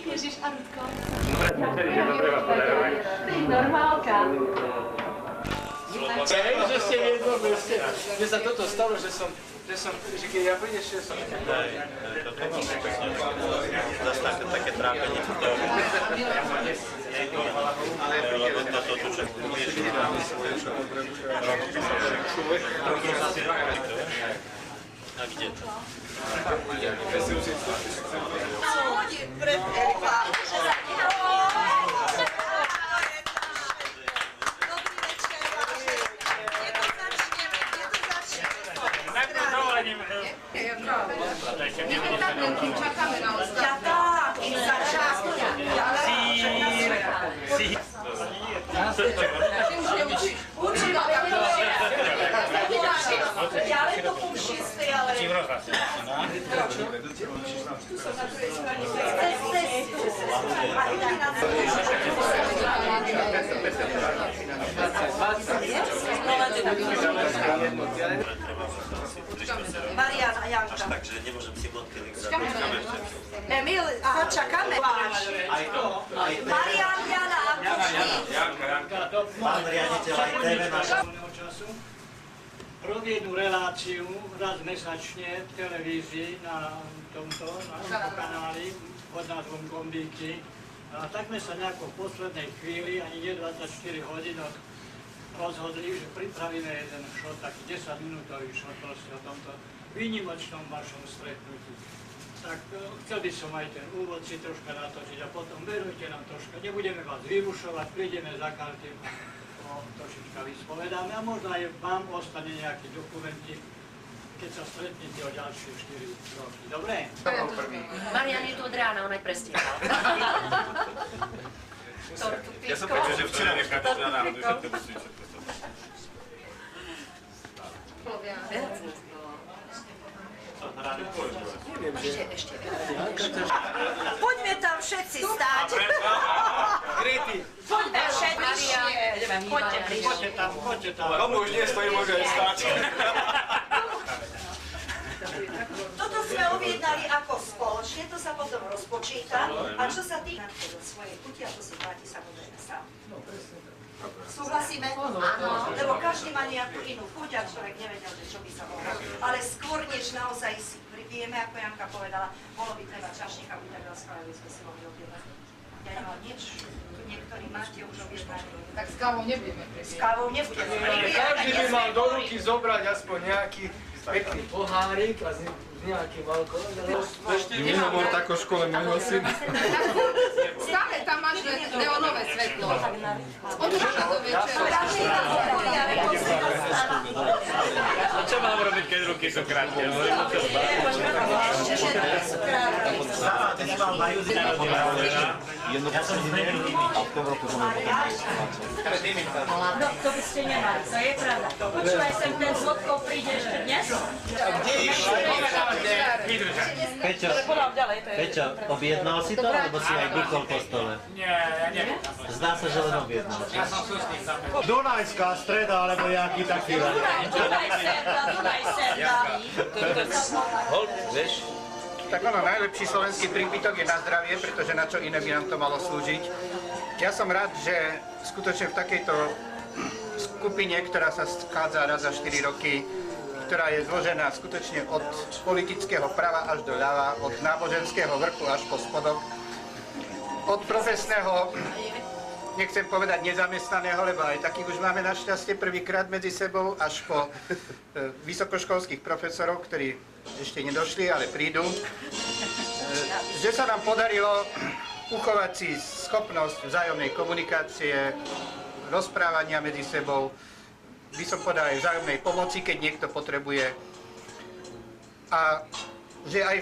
Ježiš, a Rudko? Dobre vás podarovať. Normálka. Že ste jedno, že sa toto stalo, že keď ja prídeš, že som... Zas také trápenie. Lebo toto tu však umiešne. A kde to? Hodím pred Boha, že sa ale to půl šesté, ale... Mariana, Janka. Až tak, že nemôžem si bodky zabrať. Emil, aha, čakáme váš. Marian, Jana, Antočný. Pán riaditeľ aj TV naša. Proviednu reláciu raz mesačne v televízii na tomto kanáli pod názvom Gombíky. A tak sme sa nejako v poslednej chvíli, ani nie 24 hodín, rozhodli, že pripravíme jeden šot, taký 10-minútový šot proste o tomto výnimočnom vašom stretnutí. Tak chcel by som aj ten úvod si troška natočiť a potom verujte nám troška, nebudeme vás vyrušovať, prídeme za karty, trošička vyspovedáme a možno aj vám ostane nejaký dokumentík, keď sa stretnete o ďalšie 4 roky. Dobre? Marian je tu od rána, on aj prestíhal. Ja som počul, že včera necháte na nám, že to musí všetko. Ešte. Poďme tam všetci stáť. Poďme všetci. Poďte tam. Komu už nestojí, môže aj stáť. Toto sme objednali ako spoločne, to sa potom rozpočíta. A čo sa týka do svojej chuti, a to si platí samozrejme sám. Súhlasíme? Áno. Lebo každý má nejakú inú chuť a človek nevedel, čo by sa mohlo. Ale skôr, než naozaj si vieme, ako Janka povedala, bolo by treba čašník, aby tak rozprávali, by sme si mohli objednať. Ja nemám nič. Tu niektorí máte už objednať. Tak s kávou nebudeme. S kávou nebudeme. Každý by mal do ruky zobrať aspoň nejaký pekný pohárik a s nejakým alkoholom. Minulom takú škole môjho syna. Stále tam máš neonové svetlo. Od rána do večera. Čo mám robiť, keď ruky sú krátke? Ja som zmenil a v tom roku som No, to by ste nemali, to je pravda. Počúvaj sem, ten s vodkou príde ešte dnes? Peťo, objednal si to, alebo si aj dýchol po stole? Nie, ja neviem. Zdá sa, že len objednal. Ja som sústný sám. Dunajská streda, alebo jaký taký Dunaj serda. Hold, vieš? Tak ono, najlepší slovenský prípitok je na zdravie, pretože na čo iné by nám to malo slúžiť. Ja som rád, že skutočne v takejto skupine, ktorá sa schádza raz za 4 roky, ktorá je zložená skutočne od politického prava až do ľava, od náboženského vrchu až po spodok, od profesného, nechcem povedať nezamestnaného, lebo aj takých už máme našťastie prvýkrát medzi sebou, až po vysokoškolských profesorov, ktorí ešte nedošli, ale prídu. Že sa nám podarilo uchovať si schopnosť vzájomnej komunikácie, rozprávania medzi sebou, by som povedal aj vzájomnej pomoci, keď niekto potrebuje. A že aj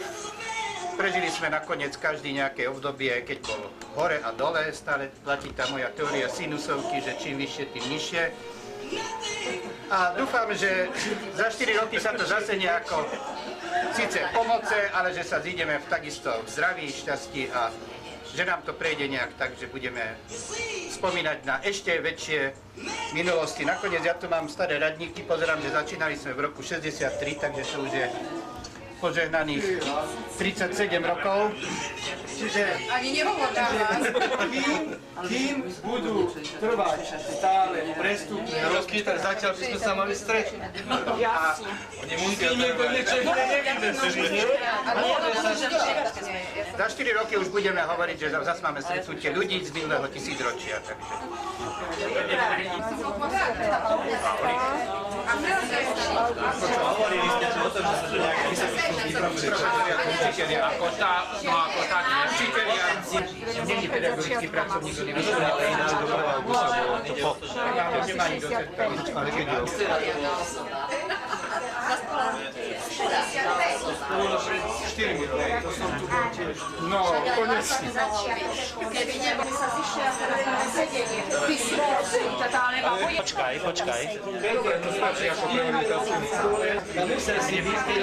prežili sme nakoniec každý nejaké obdobie, keď bol hore a dole, stále platí tá moja teória sinusovky, že čím vyššie, tým nižšie. A dúfam, že za 4 roky sa to zase nejako síce pomoce, ale že sa zídeme v takisto zdraví, šťastí a že nám to prejde nejak tak, že budeme spomínať na ešte väčšie minulosti. Nakoniec ja tu mám staré radníky, pozerám, že začínali sme v roku 63, takže to už je požehnaných 37 rokov. Čiže Ani nehovor na vás. Kým budú trvať stále prestupné roky, tak zatiaľ by sme sa mali stretnúť. Musíme to niečo za 4 roky už budeme hovoriť, že zase máme stretnutie ľudí z minulého tisícročia. Takže. Hovorili ste tu o tom, že sa to nejaké Učiteľia ako tá, no ako tak, učiteľia. Není pedagogický pracovník univerzity, ale iná dobrá autobusa bolo to po. Nemá nikto certifikát, ale keď jo. No, konečne. Počkaj. To stačí ako komunikáciu. Musel si vyspieť,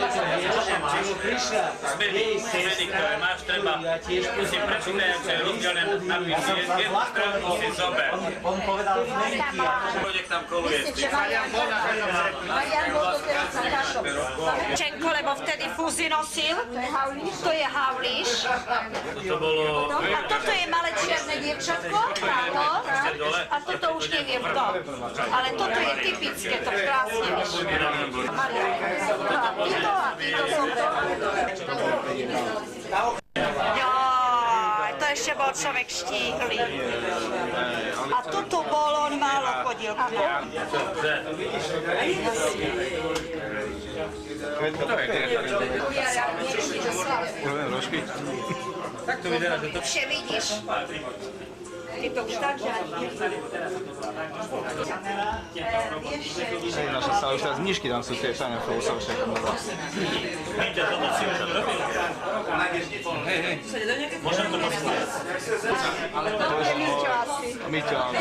že prišla zmeny, ktoré máš, treba si prečítať, že je rozdelené na jednu stranu si zober. On povedal zmenky. Pôjde k tam koluje. Marian bol to teraz na kašom. Čenko, lebo vtedy fúzy nosil. To je Havlíš. To bolo... A toto je malé čierne dievčatko, táto. A toto už neviem kto. Ale toto je typické, to krásne vyšlo. Títo som to. Joj, to ešte bol človek štíhly. A tuto bol, on málo chodil k nám. Tak to vyzerá, že to... Vše vidíš. Ty to už tak, že ani Naša sa už teraz znižky tam sú tie China Flow, sa však nová. Víte, toto si už robil? Môžem to poslať. To je Miťo, áno.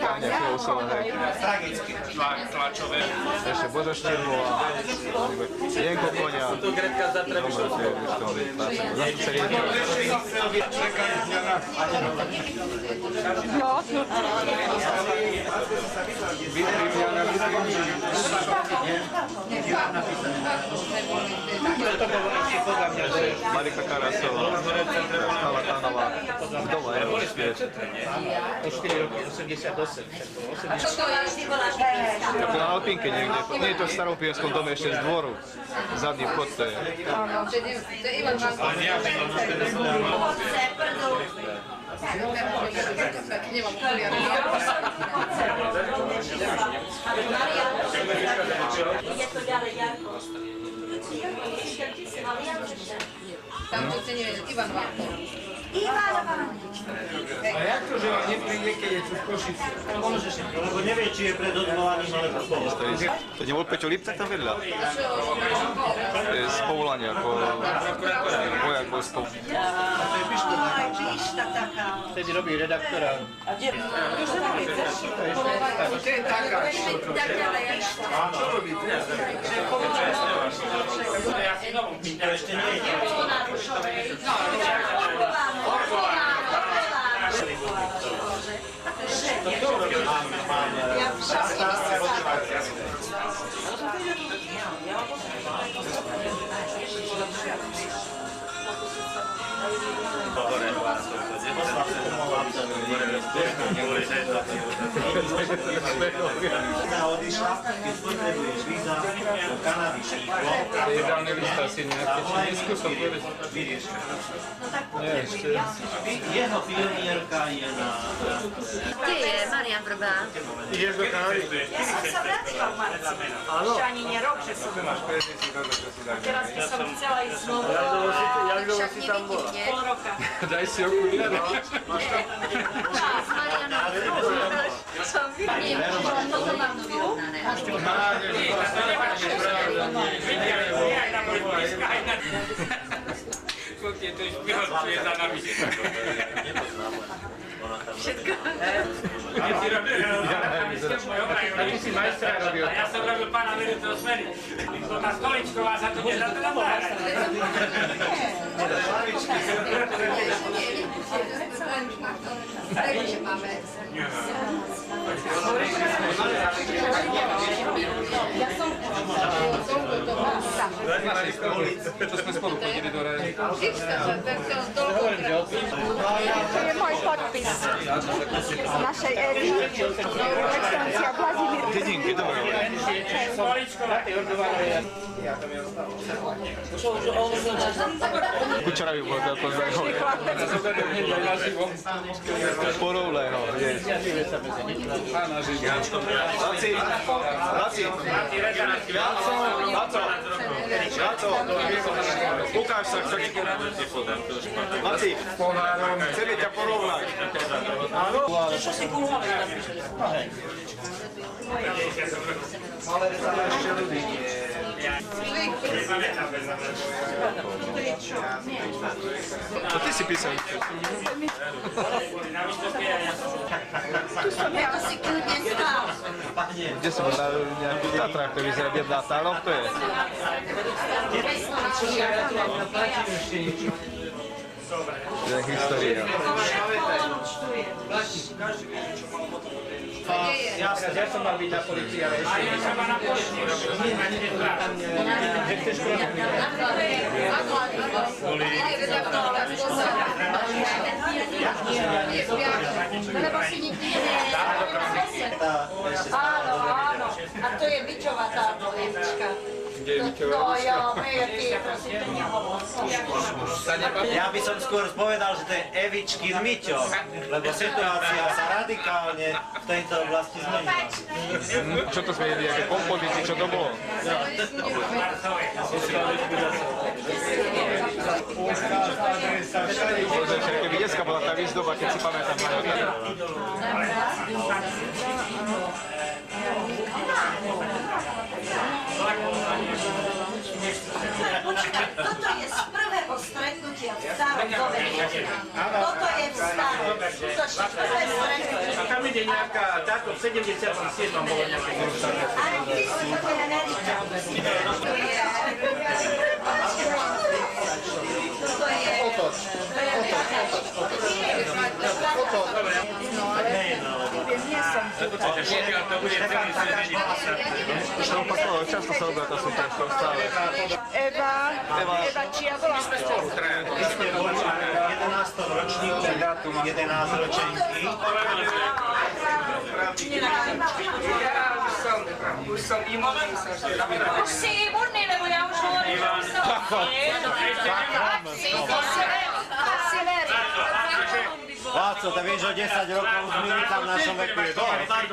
Táňa Flousová, hej. Ešte Boža Štyrmová, Jenko Koňa. Zase celý Marika Karasová, Hala Tánová, Doma Eroš, vieš. 4 roky, 88. A čo to je? To na Alpínke niekde, nie je to v starom pijenskom dome ešte z dvoru. Zadný vchod to je. Áno, to je Ivan Vanko. Nemám okuliare. je to ďalej, Janko. Tam to ste nevedeli, Ivan Vanko. A jak to, že vám nepríde, keď je tu v Košici? Lebo nevie, či je pred odvolaním, alebo po. To nebol Peťo Lipták tam vedľa? To je z povolania, ako vojak vojskov. Aj pišta taká. Vtedy robí redaktora. To je taká. Tak ďalej, aj Čo robí? To ešte nie je. Ja však Odišla, keď potrebuješ víza do Kanady, štíklo. Jedálne lista si nejaké, či neskúsom povedať. Nie, ešte. Jeho pionierka je na... Kde je Marian Vrbá? Ideš do Kanady? Ja som sa vrátila v marci. Ešte ani nie rok, že som bola. Teraz by som chcela ísť znovu. Jak dlho si tam bola? Pol roka. Daj si okuliare. Čas, Marianovi. Som vidím. Toto mám to vyrovnané. Všetko. ty si majstra robil. A ja som robil pána vedúceho smeny. To tá Stoličková sa tu nedá teda zahrať. Čo sme spolu chodili do raja? To je môj podpis z našej éry. Excelencia Vladimír. Dedinky, dobre. Stoličková. Kučarovi bol to pozdrav. Porovlaj ho, vieš. Laci, ukáž sa, chceš. Laci, chceme ťa porovnať. Ale rezala ešte ľudí. Čo ty si písal? Tu som ja asi kľudne stál. Kde som na nejakých Tatrách, to vyzerá biedná Tálov, to je? To je história. Jasne, ja som mal byť na policii, ale ešte nie. Ja som mal na policii, Že chceš kroky. Lebo si nikdy áno, áno. A to je Mičová táto Evička. Kde je Mičová? No jo, ty, prosím, to nehovor. Ja by som skôr povedal, že to je Evičkin Miťo, lebo situácia sa radikálne v tejto oblasti zmenila. Čo to sme jedli, aké kompozity, čo to bolo? Bože, keby dneska bola tá výzdoba, keď si pamätám na hotelu. Počkaj, toto je z prvého stretnutia v starom dome. Toto je v starom. Skutočne prvé stretnutie. A tam ide nejaká, táto v 77. bolo nejaké zrušenie. Ale ty si to teda nevidel. Toto je... Otoč. Už som opakoval, často sa obráta súperstvo stále. Eva Čiabla. 11. ročníku, 11 ročenky. Už som imunný, Už si imunný, lebo ja už hovorím, že už som... Láco, to vieš, o 10 rokov už milíca v našom veku je dole. Tak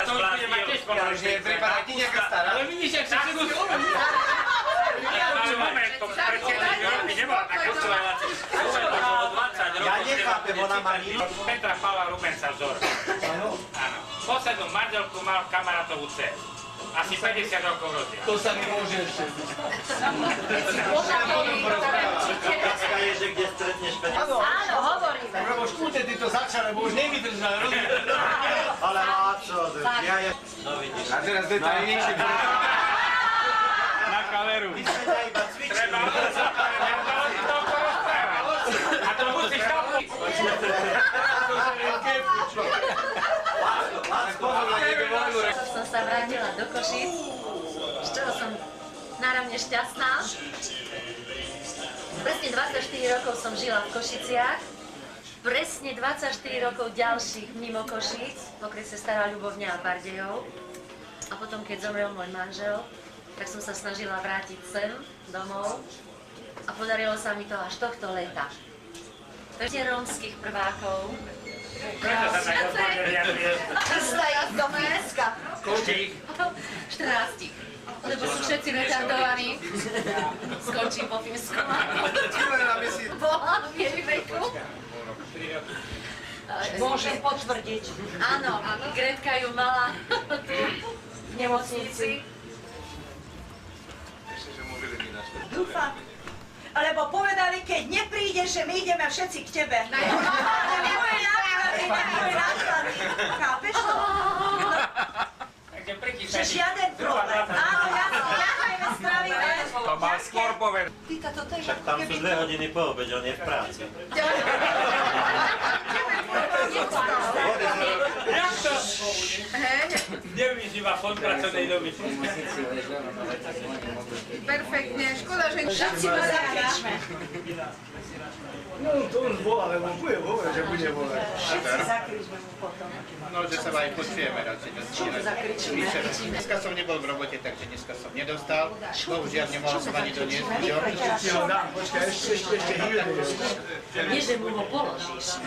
to už bude mať tiež že je prípada ti nejaká stará. Ale vidíš, jak sa všetko zúba. Ale moment, to pred 7 rokmi nebola taká situácia. Moment, to bolo 20 rokov. Ja nechápem, ona má Petra Pavla Rubenca vzor. Áno. Poslednú manželku mal kamarátovú dceru. Asi 50 rokov rozdiel. To sa nemôže ešte. otázka je, že kde stretneš Petra. Áno, hovoríme. Lebo škúte ty to začal, lebo už nevydržal, rozumieš? Ale Láco, ja je... No vidíš. A teraz detailnejšie. Na kameru. My sme ťa iba cvičili. Treba to porozprávať. A to musíš tam... Som sa vrátila do Košíc, z čoho som náramne šťastná. Presne 24 rokov som žila v Košiciach, presne 24 rokov ďalších mimo Košíc, v okrese Stará Ľubovňa a Bardejov. A potom, keď zomrel môj manžel, tak som sa snažila vrátiť sem, domov. A podarilo sa mi to až tohto leta. Presne rómskych prvákov. Prstají do Fínska. 14. Lebo sú všetci retardovaní. Skončím po Fínsku. Bola v jej veku. Môžem potvrdiť. Áno, Gretka ju mala tu v nemocnici. Dúfam. Lebo povedali, keď neprídeš, že my ideme všetci k tebe. Neboj náklady, chápeš to? Že žiaden problém. Áno, ďakujeme, zdravíme. To mal skôr povedať. Týka, toto je Však tam sú 2 hodiny po obede, on je v práci. Jak to? Nevyužíva fond pracovnej doby. Perfektne, škoda, že Všetci ma zakričme. No to on volá, lebo bude volať, že bude volať. Všetci zakričme mu potom. No, že sa aj počujeme radšej. Čo tu zakričíme? Dneska som nebol v robote, takže dneska som nedostal. Bohužiaľ, nemohol som ani doniesť. Ti ho dám, počkaj, ešte hýbe. Nie, že mu ho položíš.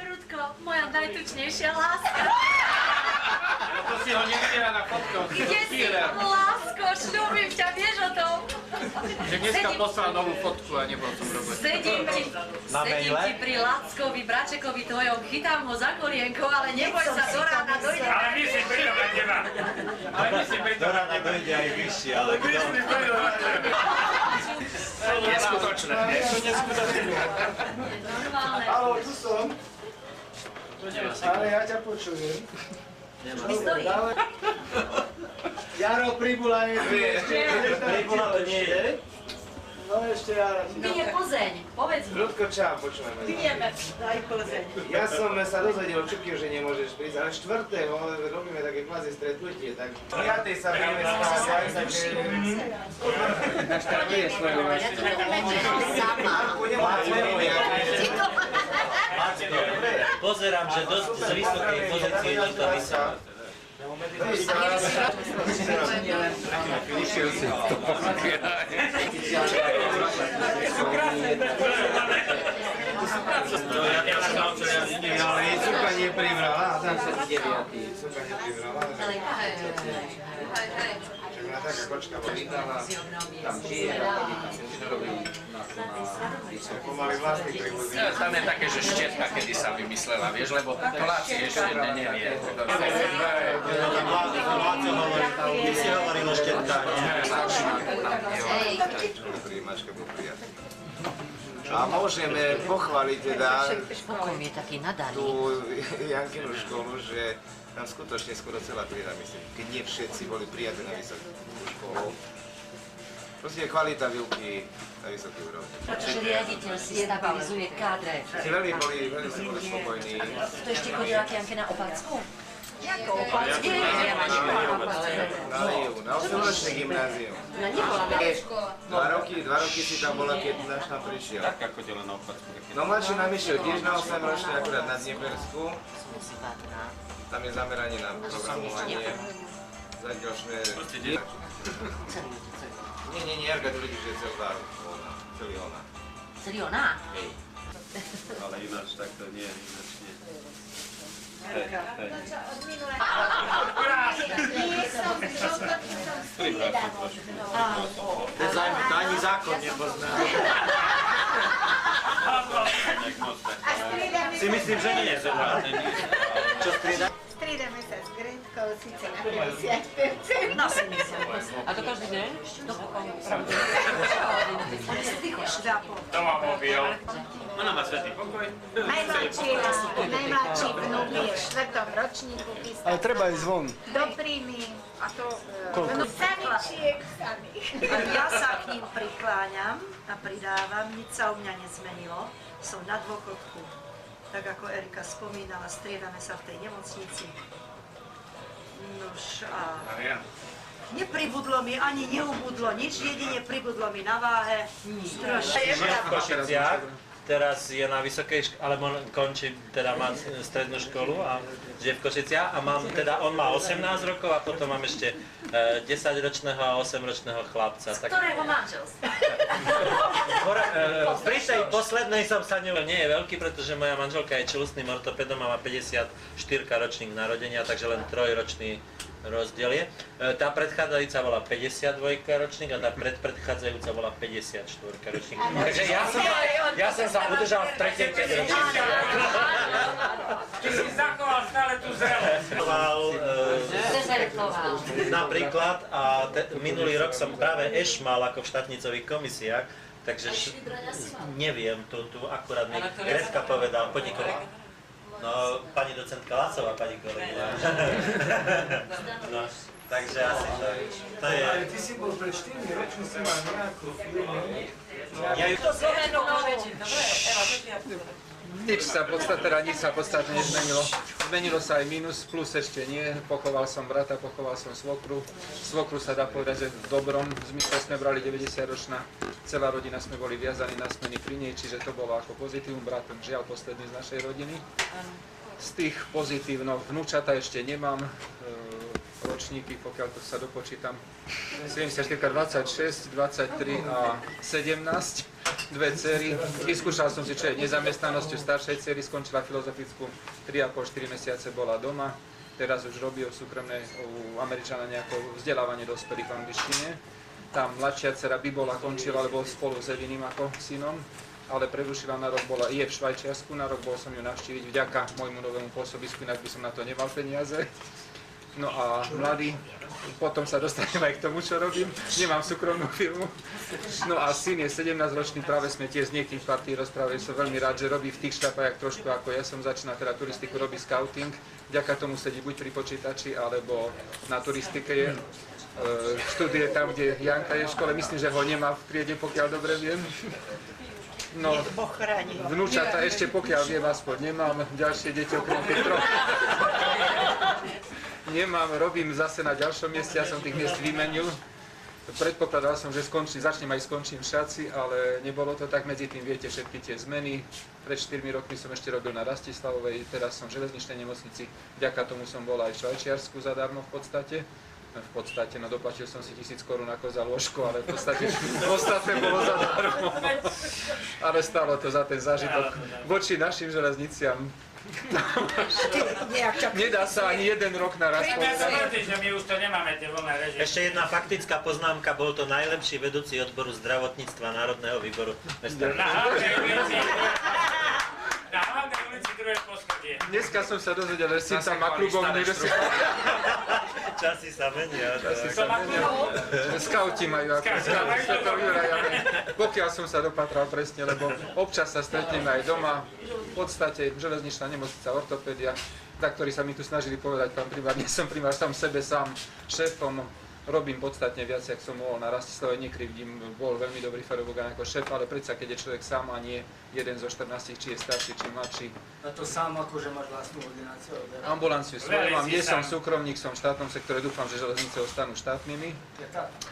Rudko, moja najtučnejšia láska. To si ho nestiera na fotko. Kde si, lásko, šľúbim ťa, vieš o tom? Že dneska poslal novú fotku a nebol som v robote. Sedím ti pri Lackovi, bračekovi tvojom, chytám ho za kolienko, ale neboj sa, do rána dojde. Ale my si pritom na teba. Ale my si pritom Do na rána teba. dojde aj vyššie, ale kto? Neskutočné. Normálne. Haló, tu som. Ale ja ťa počujem. Vy stojí. Jaro Pribula je tu. Pribula to nie je. No ešte Jara. Ty je Plzeň, povedz mi. Rudko, čau, počúvaj ma. Vieme, aj Plzeň. Ja som sa dozvedel od Čukyho, že nemôžeš prísť, ale 4. robíme také kvázi stretnutie, tak 5. sa budeme skázať, takže... Pozerám, že dosť z vysokej pozície nikto vysel. Ale Cuka nepribrala, a tam sa 9. Cuka nepribrala. Čak ona taká kočka volítala, tam žije a chodí tam pomaly vlastný príbuzný. Tam je také, že štetka, kedy sa vymyslela, vieš, lebo Poláci ešte nevie. Ty si hovoril o štetkách. Príjimačka bol prijatý. A môžeme pochváliť teda Spokojom je taký nadaný. tú Jankinu školu, že tam skutočne skoro celá trieda, myslím, keď nie všetci boli prijatí na vysokú školu. Proste kvalita výuky na vysokej úrovni. Pretože riaditeľ si stabilizuje kádre. Veľmi si boli spokojní. To ešte chodila Kianke na Opacku? Jako Opacku? Na 8-ročné gymnázium. No nebola na škola. 2 roky si tam bola, keď náš tam prišiel. Tak ako chodila na opacku. No mladší nám išiel tiež na 8-ročné, akurát na Dniepersku. Tam je zameranie na programovanie. Zatiaľ sme... Nie, Jarka tvrdí, že je celý ona. Celý ona? Hej. Ale ináč tak to nie, ináč nie. To ani zákon nepozná. Si myslím, že nie je zrovna. Čo strieda? Striedame sa s Gretkou, síce na 50%. Na 70%. A to každý deň? To má mobil. Ona má svätý pokoj. Najmladší vnúk je v 4. ročníku, Ale treba ísť von. do príjmy a to samičiek samých. A ja sa k ním prikláňam a pridávam, nič sa u mňa nezmenilo. Som na dôchodku. Tak ako Erika spomínala, striedame sa v tej nemocnici. Nož a nepribudlo mi, ani neubudlo nič, jedine pribudlo mi na váhe. Žije v Košiciach, teraz je na vysokej škole, alebo končí, teda má strednú školu a žije v Košiciach a mám, teda on má 18 rokov a potom mám ešte 10-ročného a 8-ročného chlapca. Z ktorého manželstva? Pri tej poslednej som sa nie je veľký, pretože moja manželka je čelustným ortopedom a má 54 ročník narodenia, takže len 3-ročný rozdiel je. Tá predchádzajúca bola 52 ročník a tá predchádzajúca bola 54 ročník. Takže ja som sa udržal v tretej 5 ročníku. Ty si zachoval stále tú zrelosť. Dezertoval. Napríklad, a minulý rok som práve mal ako v štátnicových komisiách, takže neviem, tu akurát mi Gretka povedal, podnikol. No, pani docentka Lacová, pani kolegyňa. No, takže asi to je... Ale ty si bol pred 4 ročmi, si mal nejakú firmu. Ja ju... Nič sa v podstate nezmenilo. Zmenilo sa aj minus, plus ešte nie. Pochoval som brata, pochoval som svokru. Svokru sa dá povedať, že v dobrom zmysle sme brali 90-ročná. Celá rodina sme boli viazaní na smeny pri nej, čiže to bolo ako pozitívum. Bratom žiaľ posledný z našej rodiny. Z tých pozitívno vnúčata ešte nemám. Ročníky, pokiaľ to sa dopočítam, 74, 26, 23 a 17, dve dcery. Vyskúšal som si, čo je nezamestnanosťou staršej dcery, skončila filozofickú, 3,5-4 mesiace bola doma, teraz už robí súkromné u Američana nejaké vzdelávanie dospelých v angličtine. Tá mladšia dcera by bola končila, lebo spolu s jediným ako synom, ale prerušila na rok, bola je v Švajčiarsku, na rok bol som ju navštíviť vďaka môjmu novému pôsobisku, inak by som na to nemal peniaze. No a mladý, potom sa dostanem aj k tomu, čo robím. Nemám súkromnú firmu. No a syn je 17-ročný, práve sme tiež z niekých partí rozprávali, som veľmi rád, že robí v tých šľapajach trošku ako ja som začínal, teda turistiku, robí scouting. Vďaka tomu sedí buď pri počítači, alebo na turistike je. Študuje tam, kde Janka je v škole, myslím, že ho nemá v triede, pokiaľ dobre viem. No, vnúčata ešte pokiaľ viem, aspoň nemám, ďalšie deti okrem tých troch. Nemám, robím zase na ďalšom mieste, ja som tých miest vymenil. Predpokladal som, že začnem aj skončím v Šaci, ale nebolo to tak, medzi tým viete všetky tie zmeny. Pred 4 rokmi som ešte robil na Rastislavovej, teraz som v železničnej nemocnici, vďaka tomu som bol aj v Švajčiarsku zadarmo v podstate. No doplatil som si 1000 korún ako za lôžko, ale v podstate ostatné bolo zadarmo. Ale stalo to za ten zážitok voči našim železniciam. Nedá sa ani jeden rok naraz povedať. My už to nemáme, tie voľné režie. Ešte jedna faktická poznámka, bol to najlepší vedúci odboru zdravotníctva Národného výboru mesta. Na hlavnej ulici druhé poschodie. Dneska som sa dozvedel, že si tam má klubovný Časy sa menia. Skauti majú ako pokiaľ som sa dopatral presne, lebo občas sa stretneme aj doma. V podstate železničná nemocnica, ortopédia, za ktorí sa mi tu snažili povedať, pán primár, nie som primár, som sebe sám šéfom. Robím podstatne viac, jak som mohol na Rastislave, nekrivdím, bol veľmi dobrý Ferobogan ako šéf, ale predsa keď je človek sám a nie jeden zo 14, či je starší, či mladší. Na to sám akože máš vlastnú ordináciu? Ambulanciu svoju mám, nie som súkromník, som v štátnom sektore, dúfam, že železnice ostanú štátnymi.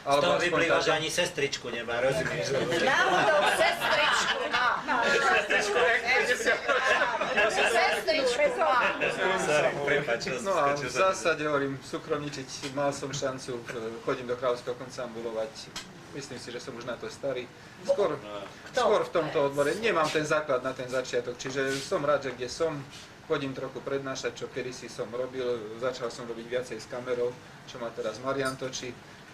Z toho vyplýva, že ani sestričku nemá, rozumieš? Náhodou sestričku má. Sestričku má. No a v zásade hovorím, súkromničiť, mal som šancu, chodím do Kráľovského konca ambulovať. Myslím si, že som už na to starý. Skôr v tomto odbore. Nemám ten základ na ten začiatok, čiže som rád, že kde som. Chodím trochu prednášať, čo kedysi som robil. Začal som robiť viacej s kamerou, čo ma teraz Marian točí.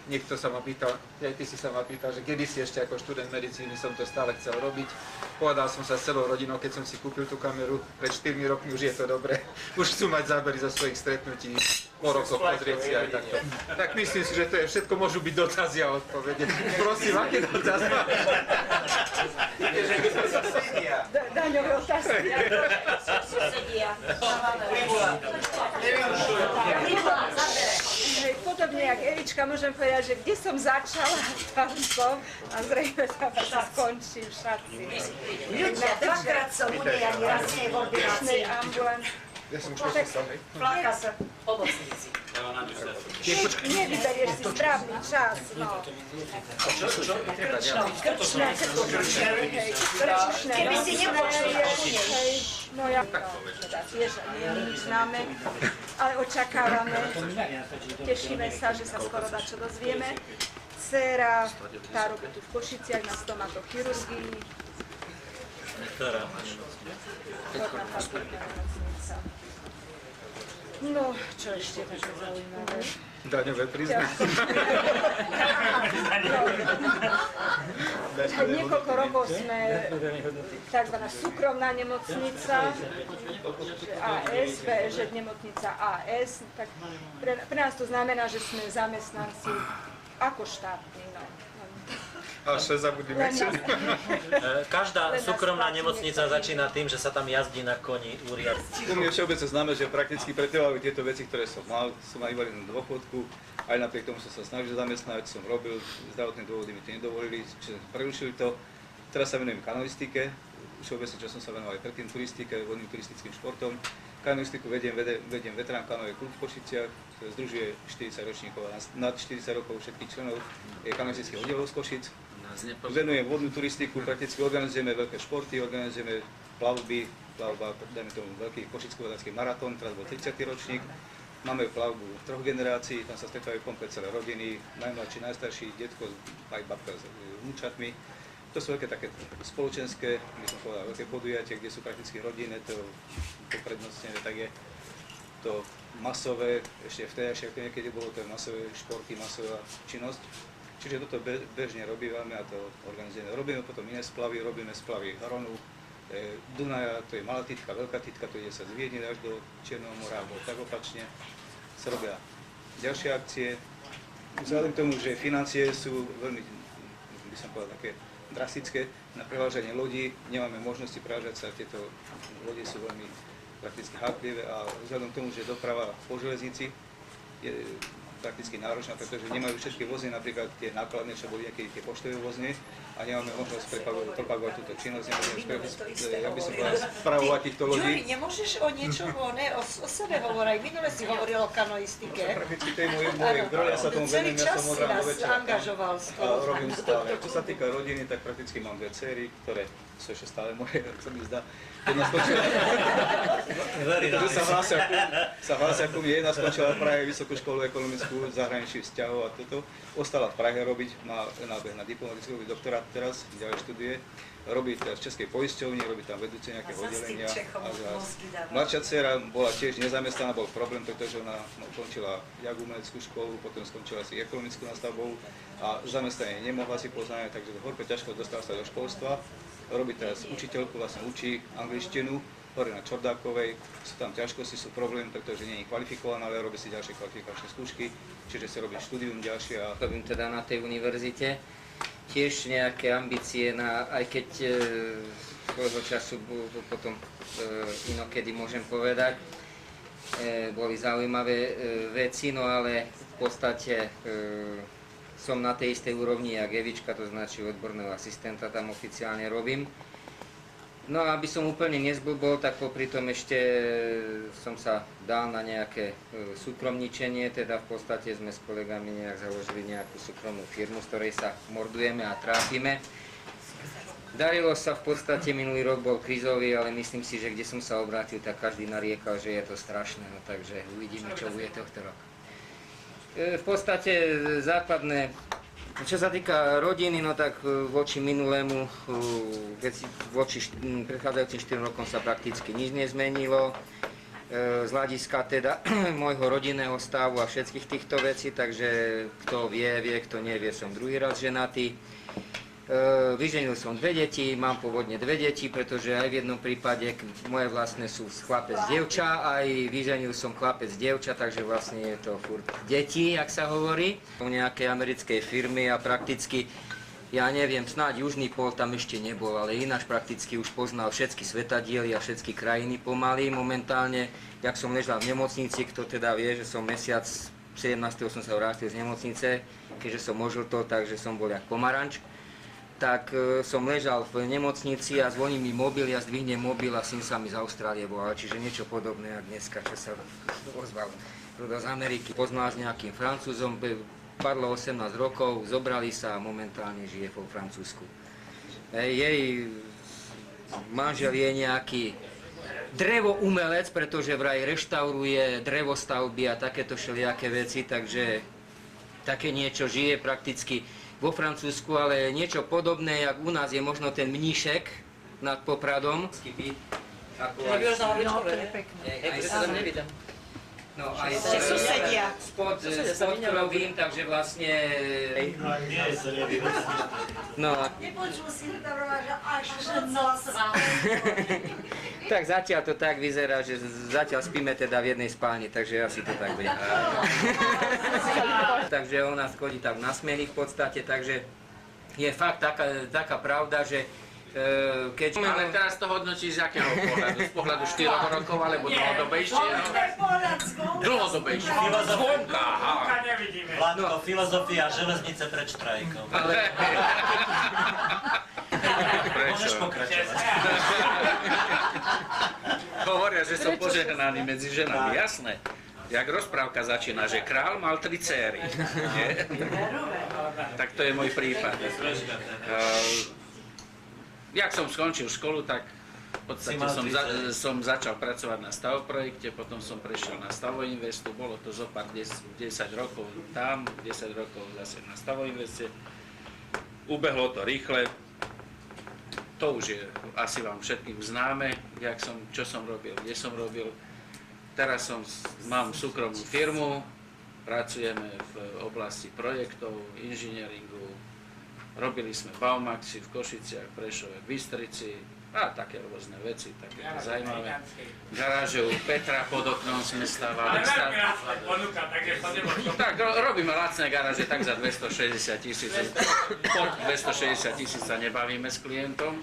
Niekto sa ma pýtal, aj ty si sa ma pýtal, že kedysi ešte ako študent medicíny som to stále chcel robiť. Povedal som sa s celou rodinou, keď som si kúpil tú kameru, pred 4 rokmi už je to dobré. Už chcú mať zábery zo svojich stretnutí, po rokoch pozrieť si aj takto. Tak myslím si, že to je všetko, môžu byť dotazy a odpovede. Prosím, aké dotazy máš? Daňové otázky. Susedia. Podobne jak Erička, môžem povedať, že kde som začala, tam som a zrejme tam sa skončím v Šaci. Ľudia, dvakrát som u nej, ani raz nie v ordinácii. Ja som už počítal, hej? Pláka sa v pomocnici. Nevyberieš si správny čas, no. Krčné. Keby si nepočula. No ja, teda tiež nie je nič známe, ale očakávame, tešíme sa, že sa skoro dačo dozvieme. Dcéra, tá robí tu v Košiciach na stomatochirurgii. Ktorá? No, čo ešte také zaujímavé? Daňové priznanie. Niekoľko rokov sme tzv. Súkromná nemocnica, AS, že nemocnica AS, tak pre nás to znamená, že sme zamestnanci ako štátni. No. A 6 zabudli večer. Každá súkromná nemocnica začína tým, že sa tam jazdí na koni úriad. U mňa všeobecne známe, že prakticky pretrvávajú tieto veci, ktoré som mal. Som na invalidnom dôchodku, aj napriek tomu, že som sa snažil zamestnať, som robil, zdravotné dôvody mi to nedovolili, čiže prerušili to. Teraz sa venujem kanoistike, všeobecne, čo som sa venoval aj predtým turistike, vodným turistickým športom. Kanoistiku vediem Veterán kanový klub v Košiciach, ktorý združuje 40 ročníkov a nad 40 rokov všetkých členov kanoistických oddelov z Košic. Venujem vodnú turistiku, prakticky organizujeme veľké športy, organizujeme plavba, dajme tomu veľký košicko-vodácky maratón, teraz bol 30. ročník. Máme plavbu 3 generácií, tam sa stretávajú komplet celé rodiny, najmladší, najstarší, detko, aj babka s vnúčatmi. To sú veľké také spoločenské, by som povedal, veľké podujatie, kde sú prakticky rodinné, to poprednostnené, tak je to masové, ešte vtedy, ako niekedy bolo to masové športy, masová činnosť. Čiže toto bežne robívame a to organizujeme. Robíme potom iné splavy, robíme splavy Hronu, Dunaja, to je malá titka, veľká titka, to ide sa z Viedne až do Čierneho mora, alebo tak opačne. Sa robia ďalšie akcie. Vzhľadom k tomu, že financie sú veľmi, by som povedal, také drastické na prevážanie lodí, nemáme možnosti prevážať sa, tieto lode sú veľmi prakticky háklivé a vzhľadom k tomu, že doprava po železnici je prakticky náročná, pretože nemajú všetky vozy, napríklad tie nákladné, čo boli nejaké tie poštové vozne a nemáme možnosť propagovať túto činnosť, ja by som povedal, spravovať týchto lodí. Juri, nemôžeš o niečom o sebe hovoriť? Minule si hovoril o kanoistike. Prakticky to je môj grol, ja sa tomu venujem, ja som od rána do večera angažoval z a robím stále. Čo sa týka rodiny, tak prakticky mám 2 dcery, ktoré sú ešte stále moje, ak sa mi zdá. Jedna skončila, sa hlásia ku mne, jedna skončila v Prahe Vysokú školu ekonomickú, zahraničných vzťahov a toto. Ostala v Prahe robiť, má nábeh na diplomatický doktorát teraz, ďalej študuje. Robí teraz v Českej poisťovni, robí tam vedúce nejaké oddelenia. Mladšia dcera bola tiež nezamestnaná, bol problém, pretože ona ukončila jak umeleckú školu, potom skončila si ekonomickú nastavbou a zamestnanie nemohla si poznať, takže horko ťažko dostala sa do školstva. Robí teraz učiteľku, vlastne učí angličtinu, hore na Čordákovej, sú tam ťažkosti, sú problémy, pretože nie je kvalifikovaná, ale robí si ďalšie kvalifikačné skúšky, čiže sa robí štúdium ďalšie. Robím teda na tej univerzite, tiež nejaké ambície, aj keď svojho času potom inokedy môžem povedať, boli zaujímavé veci, no ale v podstate som na tej istej úrovni jak Evička, to značí odborného asistenta tam oficiálne robím. No a aby som úplne nezblbol, tak popri tom ešte som sa dal na nejaké súkromničenie, teda v podstate sme s kolegami nejak založili nejakú súkromnú firmu, z ktorej sa mordujeme a trápime. Darilo sa v podstate, minulý rok bol krízový, ale myslím si, že kde som sa obrátil, tak každý nariekal, že je to strašné, no takže uvidíme, čo bude tohto roku. V podstate základné, čo sa týka rodiny, no tak voči minulému, voči predchádzajúcim 4 rokom sa prakticky nič nezmenilo. Z hľadiska teda môjho rodinného stavu a všetkých týchto vecí, takže kto vie, kto nevie, som druhý raz ženatý. Vyženil som 2 deti, mám pôvodne 2 deti, pretože aj v jednom prípade moje vlastné sú chlapec dievča, aj vyženil som chlapec dievča, takže vlastne je to furt deti, jak sa hovorí. U nejakej americkej firmy a prakticky, ja neviem, snáď Južný pol tam ešte nebol, ale ináč prakticky už poznal všetky svetadiely a všetky krajiny pomaly. Momentálne, jak som ležal v nemocnici, kto teda vie, že som mesiac 17. som sa vrátil z nemocnice, keďže som ožltol, takže som bol jak pomaranč. Tak som ležal v nemocnici a zvoní mi mobil, ja zdvihnem mobil a syn sa mi z Austrálie volal, čiže niečo podobné, ako dneska, čo sa ozval z Ameriky. Poznal s nejakým Francúzom, padlo 18 rokov, zobrali sa a momentálne žije vo Francúzsku. Jej manžel je nejaký drevoumelec, pretože vraj reštauruje drevostavby a takéto všelijaké veci, takže také niečo žije prakticky vo Francúzsku, ale niečo podobné, jak u nás je možno ten mníšek nad Popradom. No aj spod robím, takže vlastne... No. Nepočul si až noc. Tak zatiaľ to tak vyzerá, že zatiaľ spíme teda v jednej spálni, takže asi to tak bude. Takže ona chodí tak na smeny v podstate, takže je fakt taká pravda, že keď... Ale teraz to hodnotíš z akého pohľadu? Z pohľadu 4 rokov alebo dlhodobejšieho? Dlhodobejšieho. Zvonka, aha. Vládko, filozofia železnice pred štrajkom. Môžeš pokračovať. Hovoria, že som požehnaný medzi ženami, jasné. Jak rozprávka začína, že král mal 3 céry. Tak to je môj prípad. Jak som skončil školu, tak v podstate som začal pracovať na stavoprojekte, potom som prešiel na Stavoinvestu, bolo to zopár 10 rokov tam, 10 rokov zase na Stavoinveste. Ubehlo to rýchle, to už je asi vám všetkým známe, čo som robil, kde som robil. Teraz mám súkromnú firmu, pracujeme v oblasti projektov, inžinieringu. Robili sme Baumaxi v Košiciach, Prešove, Bystrici a také rôzne veci, také zaujímavé. Garáže u Petra pod oknom sme stávali. Tak, robíme lacné garáže tak za 260 000. Pod 260 000 sa nebavíme s klientom.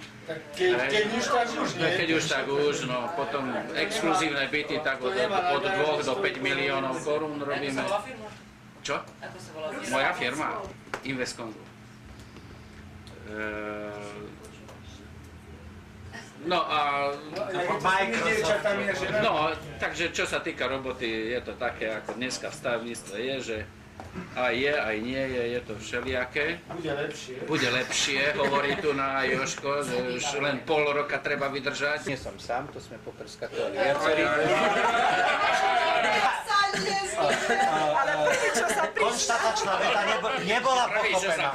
Keď už tak už, no potom exkluzívne byty tak od 2 do 5 miliónov korún robíme. Čo? Moja firma, Investcondu. No a... No, takže čo sa týka roboty, je to také, ako dneska v stavebníctve je, že aj je, aj nie je, je to všelijaké. Bude lepšie, hovorí tu na Jožko, že už len pol roka treba vydržať. Nie som sám, to sme poprskatovali viacerí. Konštatačná veta nebola pochopená.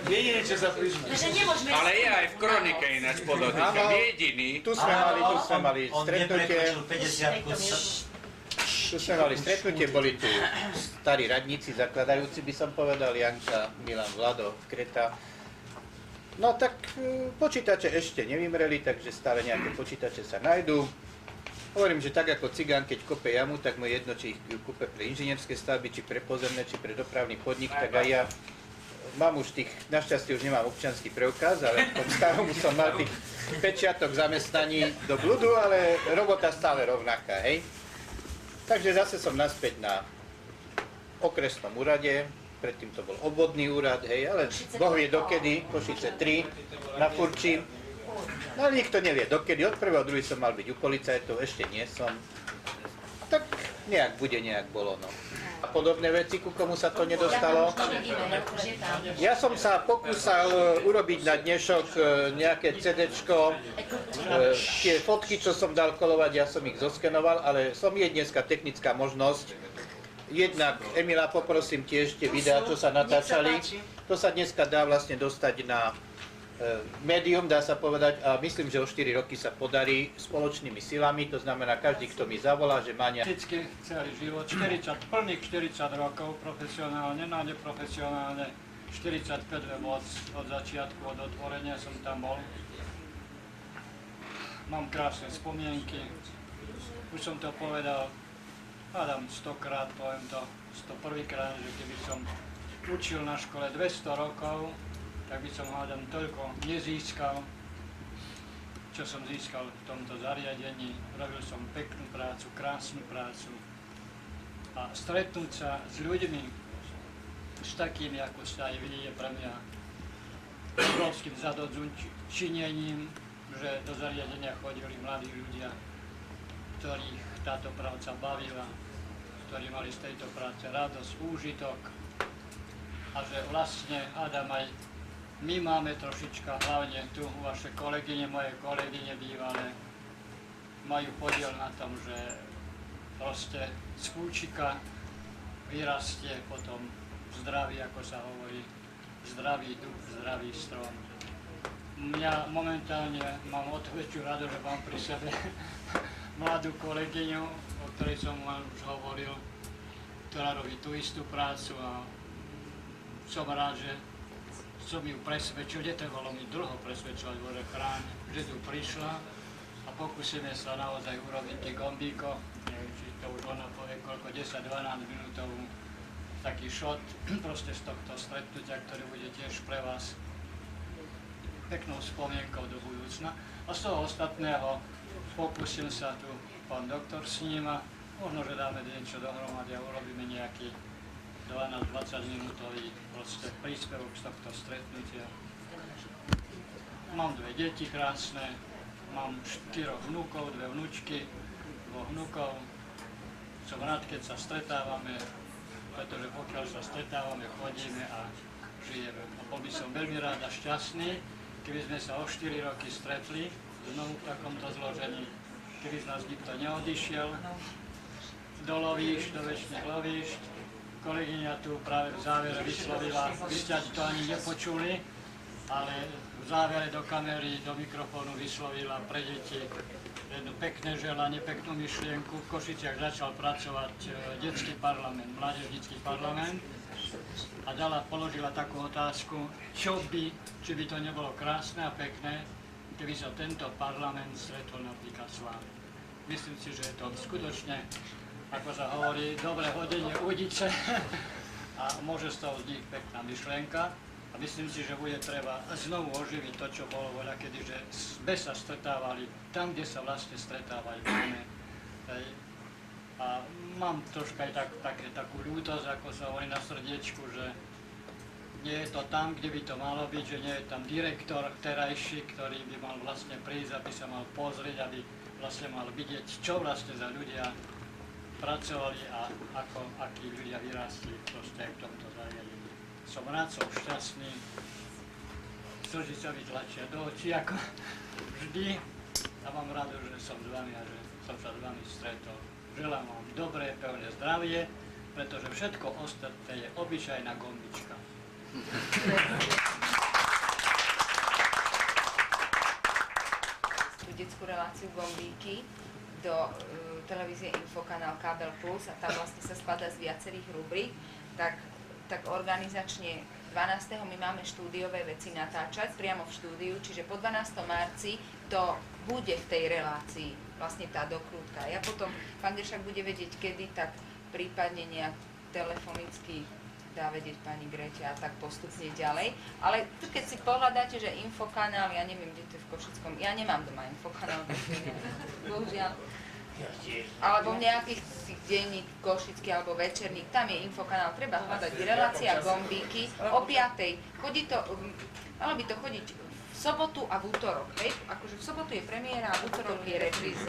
Jediné, čo sa prižme. Ale je aj v kronike ináč podotýkam. Jediný. Tu sme mali stretnutie. Tu sme mali stretnutie, boli tu starí radníci, zakladajúci by som povedal, Janka, Milan, Vlado, Kreta. No tak počítače ešte nevymreli, takže stále nejaké počítače sa nájdú. Hovorím, že tak ako cigán, keď kope jamu, tak mu jedno, či ich kúpe pre inžinierské stavby, či pre pozemné, či pre dopravný podnik, tak aj ja mám už tých, našťastie už nemám občiansky preukaz, ale v tom starom som mal tých pečiatok zamestnaní do bludu, ale robota stále rovnaká, hej. Takže zase som naspäť na okresnom úrade, predtým to bol obvodný úrad, hej, ale Boh vie dokedy, Košice 3 na Furči. No ale nikto nevie dokedy, od 1. 2. som mal byť u policajtov, ešte nie som. Tak nejak bude, nejak bolo, no. A podobné veci, ku komu sa to nedostalo. Ja som sa pokúsal urobiť na dnešok nejaké CDčko. Tie fotky, čo som dal kolovať, ja som ich zoskenoval, ale je dneska technická možnosť. Jednak, Emila, poprosím tiež tie videá, čo sa natáčali. To sa dneska dá vlastne dostať na médium, dá sa povedať, a myslím, že o 4 roky sa podarí spoločnými silami, to znamená každý, kto mi zavolá, že má Vždycky celý život, plných 40 rokov profesionálne, no neprofesionálne, 45 moc od začiatku, od otvorenia som tam bol. Mám krásne spomienky, už som to povedal, hádam 100-krát, poviem to 101-krát, že keby som učil na škole 200 rokov, tak by som hádam toľko nezískal, čo som získal v tomto zariadení. Robil som peknú prácu, krásnu prácu. A stretnúť sa s ľuďmi, s takými, ako sa aj vidí, je pre mňa obrovským zadozučinením, že do zariadenia chodili mladí ľudia, ktorých táto práca bavila, ktorí mali z tejto práce radosť, úžitok. A že vlastne, Adam, aj my máme trošička, hlavne tu vaše kolegyne, moje kolegyne bývalé, majú podiel na tom, že proste z kúčika vyrastie potom zdravý, ako sa hovorí, zdravý duch, zdravý strom. Mňa momentálne mám o to väčšiu rado, že mám pri sebe mladú kolegyňu, o ktorej som vám už hovoril, ktorá robí tú istú prácu a som rád, že som ju presvedčil, kde to bolo mi dlho presvedčovať, Bože chráň, že tu prišla a pokúsime sa naozaj urobiť tých gombíkov, neviem, či to už ona povie koľko, 10-12 minútovú taký šot proste z tohto stretnutia, ktoré bude tiež pre vás peknou spomienkou do budúcna. A z toho ostatného pokúsim sa tu pán doktor s ním a možno, že dáme niečo dohromady a urobíme nejaký 12-20 minútový proste príspevok z tohto stretnutia. Mám 2 deti krásne, mám 4 vnúkov, 2 vnúčky, 2 vnúkov. Som rád, keď sa stretávame, pretože pokiaľ sa stretávame, chodíme a žijeme. A bol by som veľmi rád a šťastný, keby sme sa o 4 roky stretli, znovu v takomto zložení, keby z nás nikto neodišiel do lovíšť, do večných lovíšť. Kolegyňa tu práve v závere vyslovila, vy ste to ani nepočuli, ale v závere do kamery, do mikrofónu vyslovila pre deti jedno pekné želanie, peknú myšlienku. V Košiciach začal pracovať detský parlament, mládežnícky parlament a položila takú otázku, či by to nebolo krásne a pekné, keby sa tento parlament stretol napríklad s vami. Myslím si, že je to skutočne, ako sa hovorí, dobré hodenie udice a môže z toho vzniknúť pekná myšlienka. A myslím si, že bude treba znovu oživiť to, čo bolo voľa, kedy sme sa stretávali tam, kde sa vlastne stretávajú. A mám troška aj takú ľútosť, ako sa hovorí na srdiečku, že nie je to tam, kde by to malo byť, že nie je tam direktor terajší, ktorý by mal vlastne prísť, aby sa mal pozrieť, aby vlastne mal vidieť, čo vlastne za ľudia pracovali a akí ľudia vyrástli proste v tomto zariadení. Som rád, som šťastný, slzy sa mi tlačia do očí ako vždy a mám rád, že som s vami a že som sa s vami stretol. Želám vám dobré, pevné zdravie, pretože všetko ostatné je obyčajná gombička. Detskú reláciu Gombíky do televízie Infokanál Kábel Plus a tam vlastne sa skladá z viacerých rubrík, tak organizačne 12. my máme štúdiové veci natáčať priamo v štúdiu, čiže po 12. marci to bude v tej relácii, vlastne tá dokrútka. Ja potom, pán Geršák bude vedieť kedy, tak prípadne nejak telefonicky dá vedieť pani Greťa a tak postupne ďalej. Ale tu keď si pohľadáte, že Infokanál, ja neviem, kde to je v Košickom, ja nemám doma Infokanál, bohužiaľ. Alebo nejakých denník, košický alebo večerník, tam je Infokanál, treba hľadať relácia Gombíky o 5:00. Malo by to chodiť v sobotu a v útorok, hej? Akože v sobotu je premiéra a v útorok je repríza.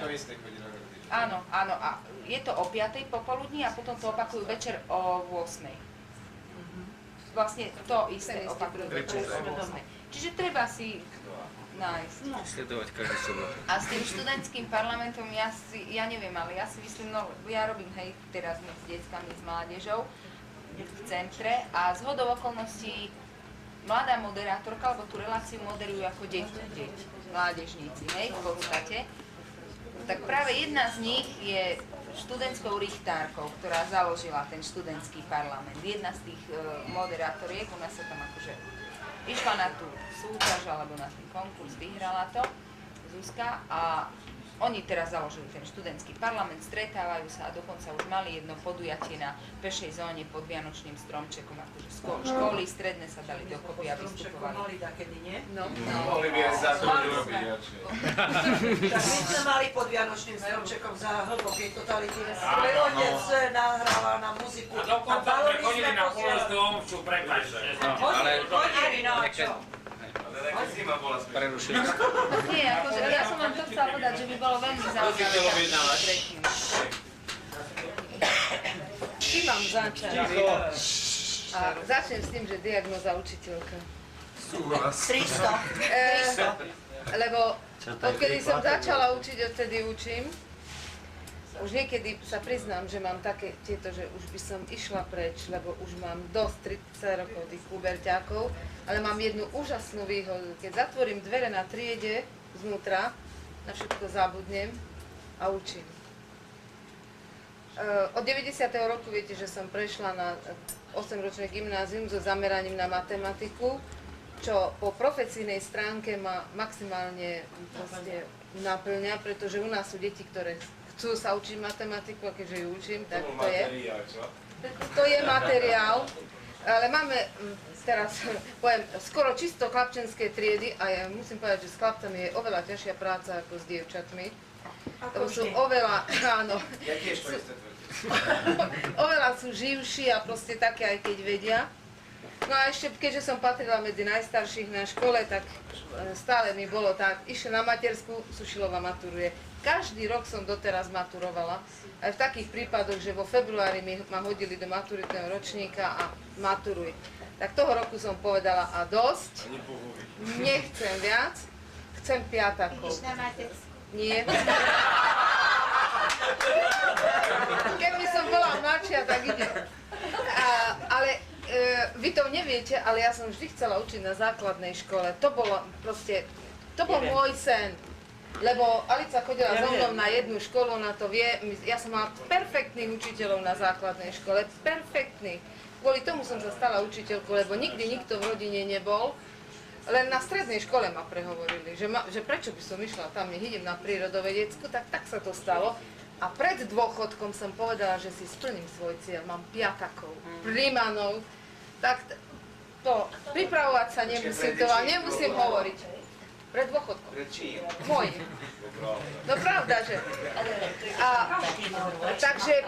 Áno, a je to o 5:00 popoludní a potom to opakujú večer o 8:00. Vlastne to isté opakujú večer o 8:00. Čiže treba si nájsť. Sledovať každú sobotu. A s tým študentským parlamentom ja neviem, ale ja si myslím, no ja robím teraz s deckami, s mládežou v centre a zhodou okolností mladá moderátorka, lebo tú reláciu moderujú ako deti, mládežníci, v podstate. Tak práve jedna z nich je študentskou richtárkou, ktorá založila ten študentský parlament. Jedna z tých moderátoriek, u nás sa tam akože išla na tú súťaž alebo na ten konkurs, vyhrala to Zuzka a oni teraz založili ten študentský parlament, stretávajú sa a dokonca už mali jedno podujatie na pešej zóne pod Vianočným stromčekom, akože školy stredné sa dali dokopy a vystupovali. Mali takedy, nie? No. Mohli by aj za to urobiť. Tak my sme mali pod Vianočným stromčekom za hlbokej totality. Leonec nahráva na muziku. A dokonca sme chodili na Polozdom, čo prepáčte. Chodili na čo? Prerušili. Nie, akože ja som vám to chcela povedať, že by bolo veľmi zaujímavé stretnúť. Či mám začať? A začnem s tým, že diagnoza učiteľka. Súhlas. 300. Lebo odkedy som začala učiť, odtedy učím. Už niekedy sa priznám, že mám také tieto, že už by som išla preč, lebo už mám dosť 30 rokov tých puberťákov, ale mám jednu úžasnú výhodu. Keď zatvorím dvere na triede znútra, na všetko zabudnem a učím. Od 90. roku viete, že som prešla na 8-ročné gymnázium so zameraním na matematiku, čo po profesijnej stránke ma maximálne naplňa, pretože u nás sú deti, ktoré chcú sa učiť matematiku a keďže ju učím, tak to je. to je materiál, ale máme teraz, poviem, skoro čisto chlapčenské triedy a ja musím povedať, že s chlapcami je oveľa ťažšia práca ako s dievčatmi. Lebo sú oveľa, áno, oveľa sú živší a proste také, aj keď vedia. No a ešte, keďže som patrila medzi najstarších na škole, tak stále mi bolo tak, išla na materskú, Sušilová maturuje. Každý rok som doteraz maturovala, aj v takých prípadoch, že vo februári ma hodili do maturitného ročníka a maturuj. Tak toho roku som povedala, a dosť, nechcem viac, chcem piatakov. Ideš na matersku? Nie. Keby som bola mladšia, tak idem. Ale vy to neviete, ale ja som vždy chcela učiť na základnej škole. To bolo proste, to bol môj sen. Lebo Alica chodila so mnou na jednu školu, ona to vie. Ja som mala perfektných učiteľov na základnej škole, perfektných. Kvôli tomu som sa stala učiteľkou, lebo nikdy nikto v rodine nebol. Len na strednej škole ma prehovorili, že prečo by som išla tam, nech idem na prírodovedecku, tak sa to stalo. A pred dôchodkom som povedala, že si splním svoj cieľ, mám piatakov, prímanov, tak to pripravovať sa nemusím, to vám nemusím hovoriť. Pred dôchodkom. Pred čím? Mojím. No pravda, že. Takže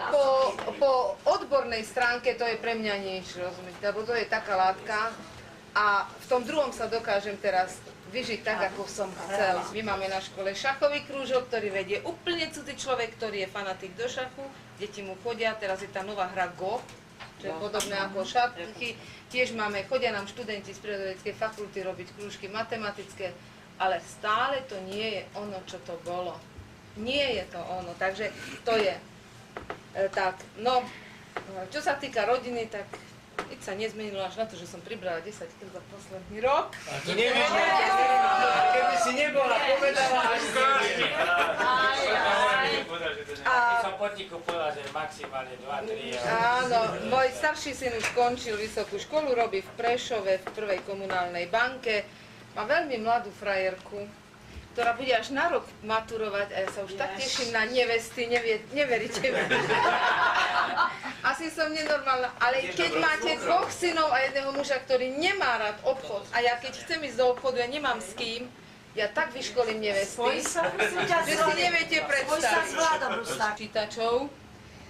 po odbornej stránke to je pre mňa nič, rozumiete, lebo to je taká látka. A v tom druhom sa dokážem teraz vyžiť tak, ako som chcel. My máme na škole šachový krúžok, ktorý vedie úplne cudzí človek, ktorý je fanatik do šachu. Deti mu chodia, teraz je tá nová hra Go, čo je podobné ako šachy. Tiež máme, chodia nám študenti z prírodovedeckej fakulty robiť krúžky matematické, ale stále to nie je ono, čo to bolo. Nie je to ono, takže to je tak. No, čo sa týka rodiny, tak nič sa nezmenilo až na to, že som pribrala 10 kg za posledný rok. A to nevieš, keby si nebola povedala až Som potichu povedal, že maximálne 2-3 eur. Áno, môj starší syn už skončil vysokú školu, robí v Prešove v prvej komunálnej banke. Má veľmi mladú frajerku, ktorá bude až na rok maturovať a ja sa už tak teším na nevesty, neveríte mi. Asi som nenormálna, ale keď máte dvoch synov a jedného muža, ktorý nemá rád obchod a ja keď chcem ísť do obchodu, ja nemám s kým, ja tak vyškolím nevesty, že si neviete predstaviť počítačov.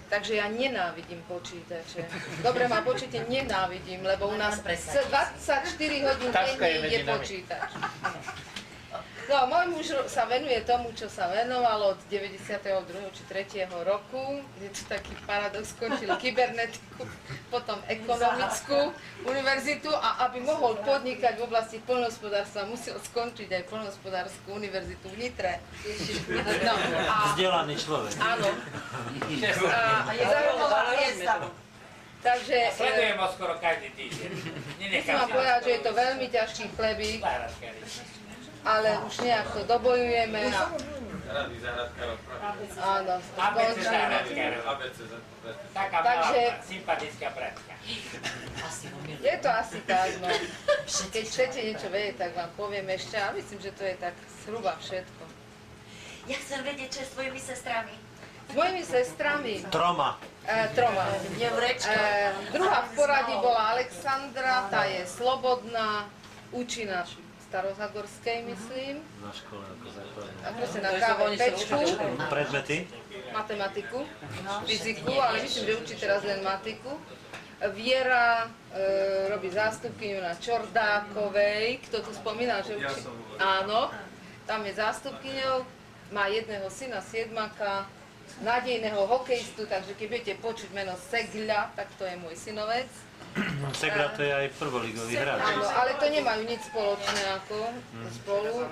Takže ja nenávidím počítače. Dobre, ma počíte, nenávidím, lebo u nás 24 hodín denne je počítač. No, môj muž sa venuje tomu, čo sa venoval od 92. či 3. roku. Je to taký paradox, skončil kybernetiku, potom ekonomickú univerzitu a aby mohol podnikať v oblasti poľnohospodárstva, musel skončiť aj poľnohospodárskú univerzitu v Nitre. No, Vzdelaný človek. Áno. A je zaujímavá miesta. Takže Sledujem ho skoro každý týždeň. musím vám povedať, že je to veľmi ťažký chlebík, ale už nejak to dobojujeme. Áno, skončíme. Taká Takže sympatická bratka. je to asi tak, no. Keď chcete niečo vedieť, tak vám poviem ešte, a myslím, že to je tak zhruba všetko. Ja chcem vedieť, čo je s tvojimi sestrami. S mojimi sestrami? Troma. Troma. Druhá v poradí bola Alexandra, tá je slobodná, učí na Starozagorskej, myslím. Na škole ako základne. A proste na KVPčku. Predmety? Matematiku, fyziku, ale myslím, že učí teraz len matiku. Viera robí zástupkyňu na Čordákovej. Kto tu spomínal, že učí? Áno, tam je zástupkyňou. Má jedného syna, siedmaka, nádejného hokejistu, takže keď budete počuť meno Segľa, tak to je môj synovec. Segľa to je aj prvoligový hráč. Áno, ale to nemajú nič spoločné ako spolu.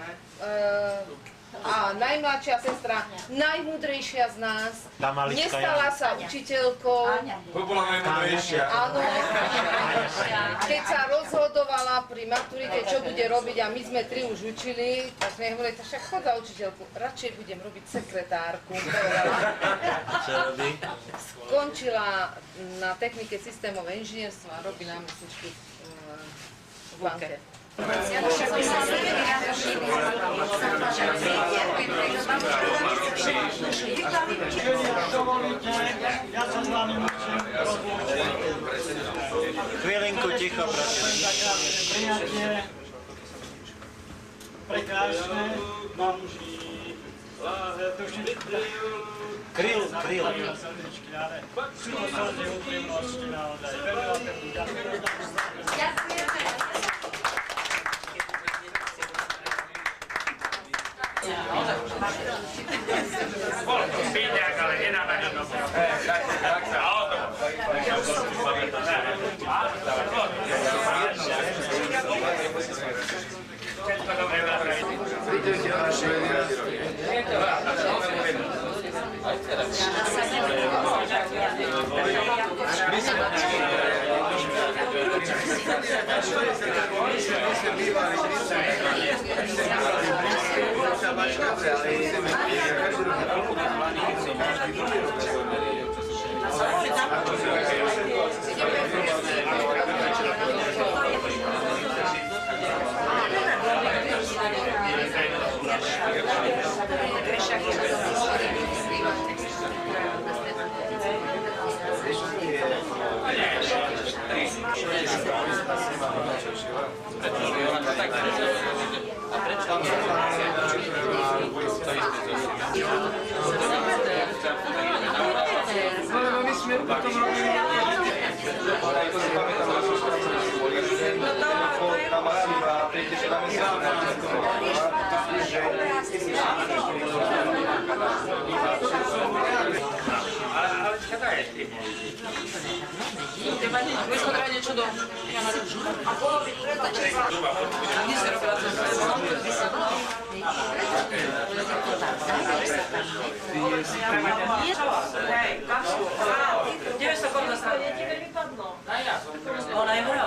A najmladšia sestra, najmúdrejšia z nás, nestala sa učiteľkou. Bola najmúdrejšia. Áno. Keď sa rozhodovala pri maturite, čo bude robiť, a my sme 3 už učili, tak sme hovorili, však chod za učiteľku, radšej budem robiť sekretárku. Čo robí? Skončila na technike systémové inžinierstva a robí námestničku v banke. Dovolíte, ja sa s vami musím rozlúčiť. prekrásne, mám Kryl. srdečky, ale sú to slzy úprimnosti naozaj. Veľmi vám pekne ďakujem. Bol to spíňak, ale nenápadne to bolo. A o tom. Príďte na naše my sme bývali, my sme potom robili to si pamätám na tá masíva, príďte, že tam je Ale čo je? Teba nie, budeš potrebať niečo do Janaručku. A bolo by treba čekať. A kde si robila to? Hej, kapsu. 900 korun za stranu. Ona je hora.